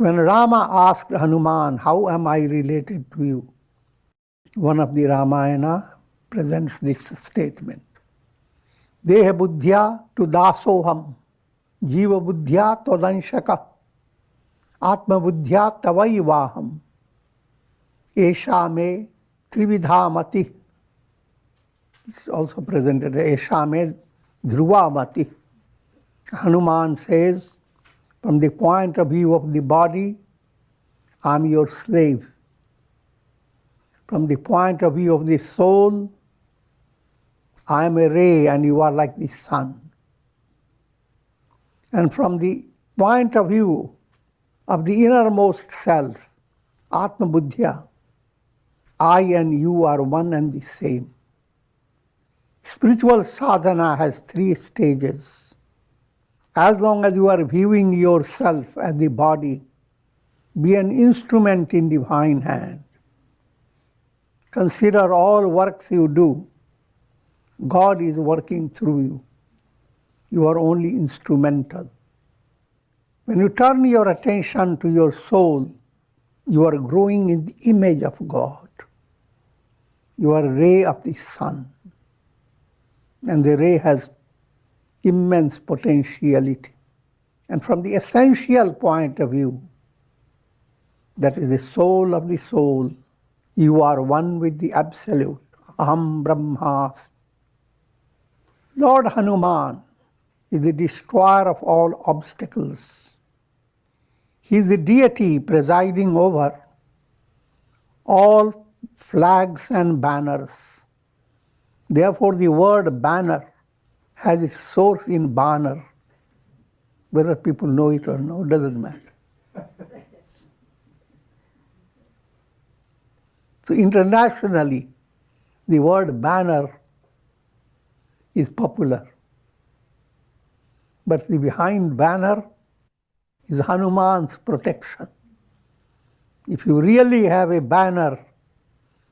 When Rama asked Hanuman, "How am I related to you?" one of the Ramayana presents this statement. Deha buddhya tu dasoham, jiva buddhya tvadanshaka, atma buddhya tavaivaham, esha me trividha mati. It's also presented as esha me dhruva mati. Hanuman says, from the point of view of the body, I'm your slave. From the point of view of the soul, I am a ray and you are like the sun. And from the point of view of the innermost self, Atma Buddhya, I and you are one and the same. Spiritual sadhana has 3 stages. As long as you are viewing yourself as the body, be an instrument in divine hand. Consider all works you do, God is working through you. You are only instrumental. When you turn your attention to your soul, you are growing in the image of God. You are a ray of the sun. And the ray has immense potentiality. And from the essential point of view, that is the soul of the soul, you are one with the Absolute. Aham Brahmasmi. Lord Hanuman is the destroyer of all obstacles. He is the deity presiding over all flags and banners. Therefore, the word banner has its source in banner. Whether people know it or no, doesn't matter. So internationally, the word banner is popular. But the behind banner is Hanuman's protection. If you really have a banner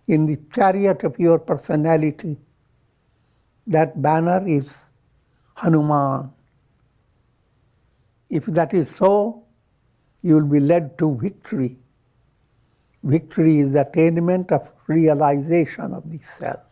in the chariot of your personality, that banner is Hanuman. If that is so, you will be led to victory. Victory is the attainment of realization of the self.